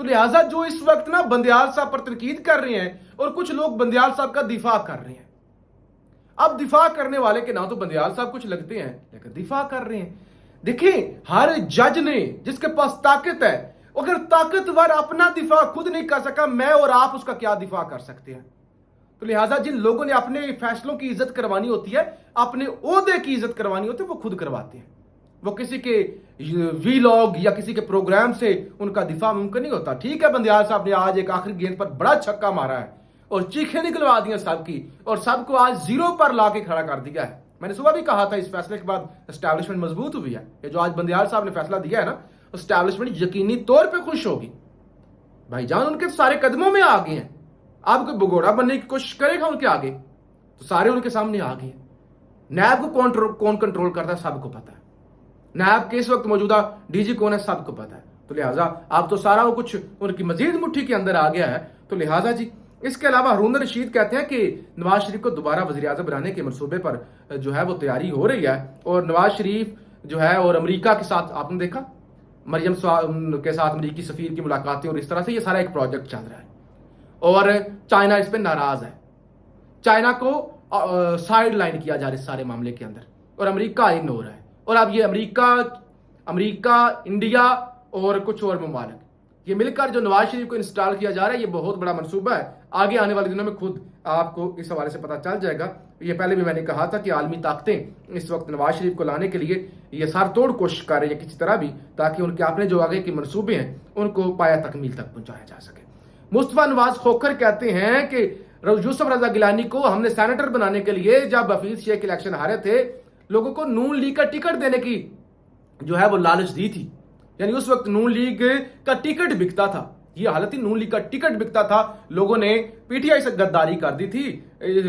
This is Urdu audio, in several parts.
تو لہٰذا جو اس وقت نا بندیال صاحب پر تنقید کر رہے ہیں اور کچھ لوگ بندیال صاحب کا دفاع کر رہے ہیں. اب دفاع کرنے والے کے نہ تو بندیال صاحب کچھ لگتے ہیں لیکن دفاع کر رہے ہیں. دیکھیں ہر جج نے جس کے پاس طاقت ہے، اگر طاقتور اپنا دفاع خود نہیں کر سکا، میں اور آپ اس کا کیا دفاع کر سکتے ہیں؟ تو لہٰذا جن لوگوں نے اپنے فیصلوں کی عزت کروانی ہوتی ہے، اپنے عہدے کی عزت کروانی ہوتی ہے، وہ خود کرواتے ہیں. وہ کسی کے وی لاگ یا کسی کے پروگرام سے ان کا دفاع ممکن نہیں ہوتا. ٹھیک ہے بندیال صاحب نے آج ایک آخری گیند پر بڑا چھکا مارا ہے اور چیخیں نکلوا دی ہیں سب کی، اور سب کو آج زیرو پر لا کے کھڑا کر دیا ہے. میں نے صبح بھی کہا تھا اس فیصلے کے بعد اسٹیبلشمنٹ مضبوط ہوئی ہے. یہ جو آج بندیال صاحب نے فیصلہ دیا ہے نا، اسٹیبلشمنٹ یقینی طور پہ خوش ہوگی. بھائی جان ان کے سارے قدموں میں آ گئے ہیں. آپ کوئی بگوڑا بننے کی کوشش کرے گا ان کے آگے تو سارے ان کے سامنے آ گئے ہیں. نیب کو کون کنٹرول کرتا ہے سب کو پتا ہے. نیب کے اس وقت موجودہ ڈی جی کون ہے سب کو پتا ہے. تو لہٰذا اب تو سارا وہ کچھ ان کی مزید مٹھی کے اندر آ گیا ہے. تو لہٰذا جی اس کے علاوہ ہارون رشید کہتے ہیں کہ نواز شریف کو دوبارہ وزیر اعظم بنانے کے منصوبے پر جو ہے وہ تیاری ہو رہی ہے. اور نواز شریف جو ہے اور امریکہ کے ساتھ آپ نے دیکھا مریم کے ساتھ امریکی سفیر کی ملاقاتیں، اور اس طرح سے یہ سارا ایک پروجیکٹ چل رہا ہے. اور چائنا اس پہ ناراض ہے. چائنا کو سائیڈ لائن کیا جا رہا ہے سارے معاملے کے اندر، اور امریکہ ان ہو رہا ہے. اور اب یہ امریکہ انڈیا اور کچھ اور ممالک یہ مل کر جو نواز شریف کو انسٹال کیا جا رہا ہے، یہ بہت بڑا منصوبہ ہے. آگے آنے والے دنوں میں خود آپ کو اس حوالے سے پتہ چل جائے گا. یہ پہلے بھی میں نے کہا تھا کہ عالمی طاقتیں اس وقت نواز شریف کو لانے کے لیے یہ سر توڑ کوشش کر رہی ہیں کسی طرح بھی، تاکہ ان کے اپنے جو آگے کے منصوبے ہیں ان کو پایہ تکمیل تک پہنچایا جا سکے. مصطفیٰ نواز کھوکھر کہتے ہیں کہ یوسف رضا گیلانی کو ہم نے سینیٹر بنانے کے لیے جب حفیظ شیخ الیکشن ہارے تھے، لوگوں کو نون لیگ کا ٹکٹ دینے کی جو ہے وہ لالچ دی تھی. یعنی اس وقت نون لیگ کا ٹکٹ بکتا تھا. یہ حالت ہی نون لیگ کا ٹکٹ بکتا تھا. لوگوں نے پی ٹی آئی سے غداری کر دی تھی،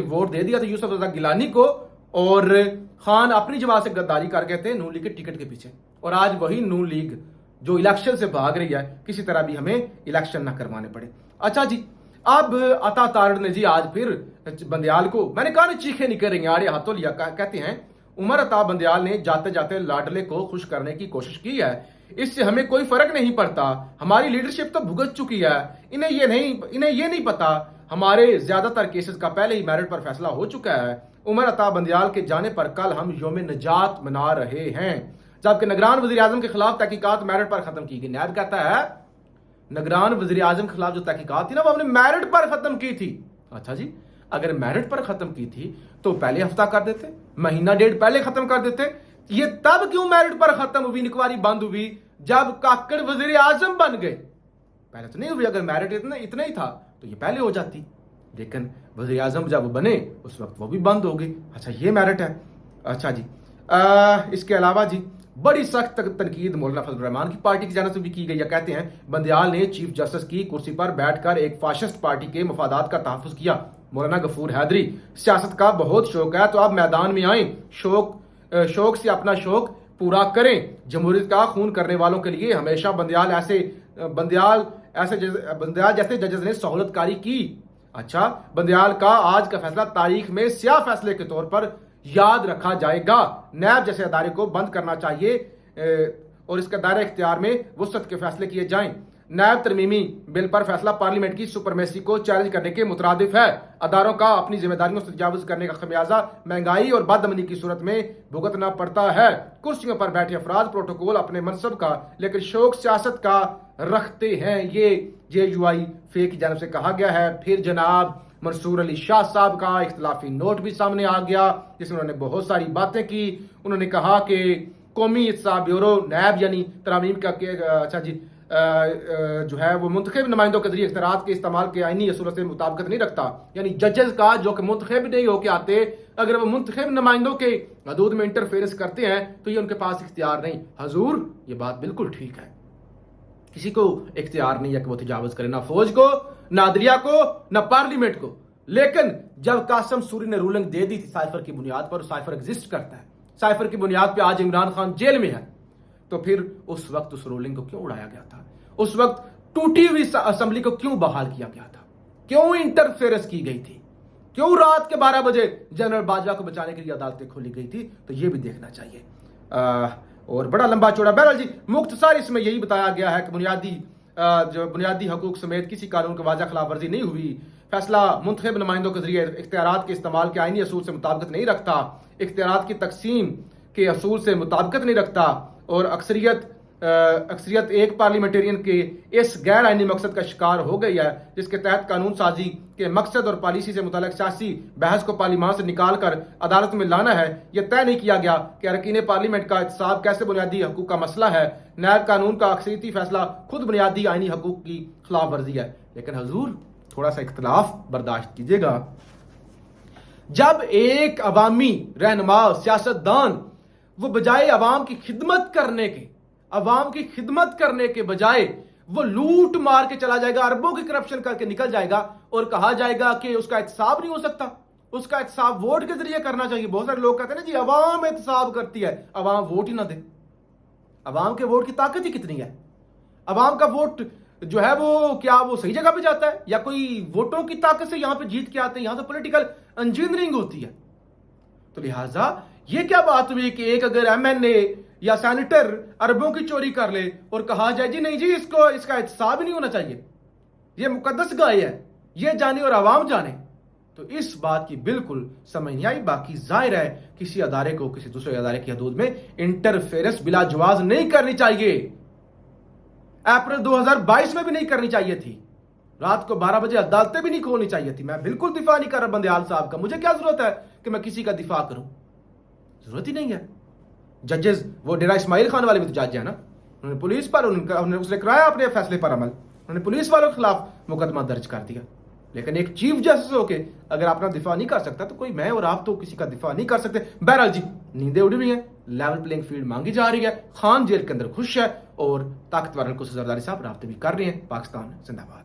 ووٹ دے دیا تھا یوسف رضا گیلانی کو، اور خان اپنی جماعت سے غداری کر گئے تھے نون لیگ کے ٹکٹ کے پیچھے. اور آج وہی نون لیگ جو الیکشن سے بھاگ رہی ہے، کسی طرح بھی ہمیں الیکشن نہ کروانے پڑے. اچھا جی، اب عطا تارڑ نے جی آج پھر بندیال کو، میں نے کہا نا چیخیں نہیں کریں گے، آڑے ہاتھوں لیا. کہتے ہیں عمر عطا بندیال نے جاتے جاتے لاڈلے کو خوش کرنے کی کوشش کی ہے. اس سے ہمیں کوئی فرق نہیں پڑتا، ہماری لیڈرشپ تو بھگت چکی ہے. انہیں یہ نہیں پتا ہمارے زیادہ تر کیسز کا پہلے ہی میرٹ پر فیصلہ ہو چکا ہے. عمر عطا بندیال کے جانے پر کل ہم یوم نجات منا رہے ہیں، جبکہ نگران وزیر اعظم کے خلاف تحقیقات میرٹ پر ختم کی گئی. نیب کہتا ہے نگران وزیر اعظم کے خلاف جو تحقیقات تھی نا، وہ ہم نے میرٹ پر ختم کی تھی. اچھا جی، اگر میرٹ پر ختم کی تھی تو پہلے ہفتہ کر دیتے، مہینہ ڈیڑھ پہلے ختم کر دیتے. یہ تب کیوں میرٹ پر ختم ہوئی، انکوائری بند ہوئی جب کاکڑ وزیر اعظم بن گئے؟ پہلے تو نہیں ہوئی. اگر میرٹ اتنا ہی تھا تو یہ پہلے ہو جاتی، لیکن وزیر اعظم جب وہ بنے اس وقت وہ بھی بند ہو گئی. اچھا یہ میرٹ ہے. اچھا جی، اس کے علاوہ جی بڑی سخت تنقید مولانا فضل الرحمان کی پارٹی کی جانب سے بھی کی گئی ہے. کہتے ہیں بندیال نے چیف جسٹس کی کرسی پر بیٹھ کر ایک فاشسٹ پارٹی کے مفادات کا تحفظ کیا. مولانا غفور حیدری، سیاست کا بہت شوق ہے تو آپ میدان میں آئیں، شوق سے اپنا شوق پورا کریں. جمہوریت کا خون کرنے والوں کے لیے ہمیشہ بندیال جیسے ججز نے سہولت کاری کی. اچھا، بندیال کا آج کا فیصلہ تاریخ میں سیاہ فیصلے کے طور پر یاد رکھا جائے گا. نیب جیسے ادارے کو بند کرنا چاہیے اور اس کا دائرہ اختیار میں وسعت کے فیصلے کیے جائیں. نیب ترمیمی بل پر فیصلہ پارلیمنٹ کی سپرمیسی کو چیلنج کرنے کے مترادف ہے. اداروں کا اپنی ذمہ داریوں سے تجاوز کرنے کا خمیازہ مہنگائی اور بد امنی کی صورت میں بھگتنا پڑتا ہے. کرسیوں پر بیٹھے افراد پروٹوکول اپنے منصب کا لیکن شوق سیاست کا رکھتے ہیں، یہ جے یو آئی فے کی جانب سے کہا گیا ہے. پھر جناب منصور علی شاہ صاحب کا اختلافی نوٹ بھی سامنے آ گیا جس میں انہوں نے بہت ساری باتیں کی. انہوں نے کہا کہ قومی احتساب بیورو نیب یعنی ترامیم کا اچھا جی جو ہے وہ منتخب نمائندوں کے ذریعے اختیارات کے استعمال کے آئینی اصولوں سے مطابقت نہیں رکھتا. یعنی ججز کا جو کہ منتخب نہیں ہو کے آتے، اگر وہ منتخب نمائندوں کے حدود میں انٹرفیئرنس کرتے ہیں تو یہ ان کے پاس اختیار نہیں. حضور یہ بات بالکل ٹھیک ہے، کسی کو اختیار نہیں ہے کہ وہ تجاوز کرے، نہ فوج کو، نہ عدلیہ کو، نہ پارلیمنٹ کو. لیکن جب قاسم سوری نے رولنگ دے دی تھی سائفر کی بنیاد پر، سائفر ایگزسٹ کرتا ہے، سائفر کی بنیاد پہ آج عمران خان جیل میں ہے، تو پھر اس وقت اس رولنگ کو کیوں اڑایا گیا تھا؟ اس وقت ٹوٹی ہوئی اسمبلی کو کیوں بحال کیا گیا تھا؟ کیوں انٹرفیئرنس کی گئی تھی؟ کیوں رات کے 12 بجے جنرل باجوہ کو بچانے کے لیے عدالتیں کھولی گئی تھی؟ تو یہ بھی دیکھنا چاہیے. اور بڑا لمبا چوڑا بہرحال جی مختصر اس میں یہی بتایا گیا ہے کہ بنیادی جو بنیادی حقوق سمیت کسی قانون کی واضح خلاف ورزی نہیں ہوئی، فیصلہ منتخب نمائندوں کے ذریعے اختیارات کے استعمال کے آئینی اصول سے مطابقت نہیں رکھتا، اختیارات کی تقسیم کے اصول سے مطابقت نہیں رکھتا اور اکثریت ایک پارلیمنٹرین کے اس غیر آئینی مقصد کا شکار ہو گئی ہے، جس کے تحت قانون سازی کے مقصد اور پالیسی سے متعلق سیاسی بحث کو پارلیمان سے نکال کر عدالت میں لانا ہے۔ یہ طے نہیں کیا گیا کہ ارکین پارلیمنٹ کا احتساب کیسے بنیادی حقوق کا مسئلہ ہے۔ نیب قانون کا اکثریتی فیصلہ خود بنیادی آئینی حقوق کی خلاف ورزی ہے۔ لیکن حضور تھوڑا سا اختلاف برداشت کیجیے گا، جب ایک عوامی رہنما سیاستدان وہ بجائے عوام کی خدمت کرنے کے بجائے وہ لوٹ مار کے چلا جائے گا، اربوں کی کرپشن کر کے نکل جائے گا اور کہا جائے گا کہ اس کا احتساب نہیں ہو سکتا، اس کا احتساب ووٹ کے ذریعے کرنا چاہیے۔ بہت سارے لوگ کہتے ہیں نا جی عوام احتساب کرتی ہے، عوام ووٹ ہی نہ دے۔ عوام کے ووٹ کی طاقت ہی کتنی ہے؟ عوام کا ووٹ جو ہے وہ کیا وہ صحیح جگہ پہ جاتا ہے یا کوئی ووٹوں کی طاقت سے یہاں پہ جیت کے آتے ہیں؟ یہاں تو پولیٹیکل انجینئرنگ ہوتی ہے۔ تو لہٰذا یہ کیا بات ہوئی کہ ایک اگر ایم این اے یا سینیٹر اربوں کی چوری کر لے اور کہا جائے جی نہیں جی اس کا احتساب ہی نہیں ہونا چاہیے، یہ مقدس گائے ہے، یہ جانے اور عوام جانے؟ تو اس بات کی بالکل سمجھ نہیں آئی۔ باقی ظاہر ہے کسی ادارے کو کسی دوسرے ادارے کی حدود میں انٹرفیئرنس بلا جواز نہیں کرنی چاہیے۔ اپریل 2022 میں بھی نہیں کرنی چاہیے تھی، رات کو 12 بجے عدالتیں بھی نہیں کھولنی چاہیے تھی۔ میں بالکل دفاع نہیں کر رہا بندیال صاحب کا، مجھے کیا ضرورت ہے کہ میں کسی کا دفاع کروں؟ ضرورت ہی نہیں ہے۔ ججز وہ ڈیرا اسماعیل خان والے بھی تو جج ہیں نا، انہوں نے پولیس پر اس نے کرایا اپنے فیصلے پر عمل، انہوں نے پولیس والوں کے خلاف مقدمہ درج کر دیا۔ لیکن ایک چیف جسٹس ہو کے اگر اپنا دفاع نہیں کر سکتا تو کوئی میں اور آپ تو کسی کا دفاع نہیں کر سکتے۔ بہرحال جی نیندیں اڑ رہی ہیں، لیول پلینگ فیلڈ مانگی جا رہی ہے، خان جیل کے اندر خوش ہے اور طاقتور کو سزارداری صاحب رابطے بھی کر رہے ہیں۔ پاکستان زندہ باد۔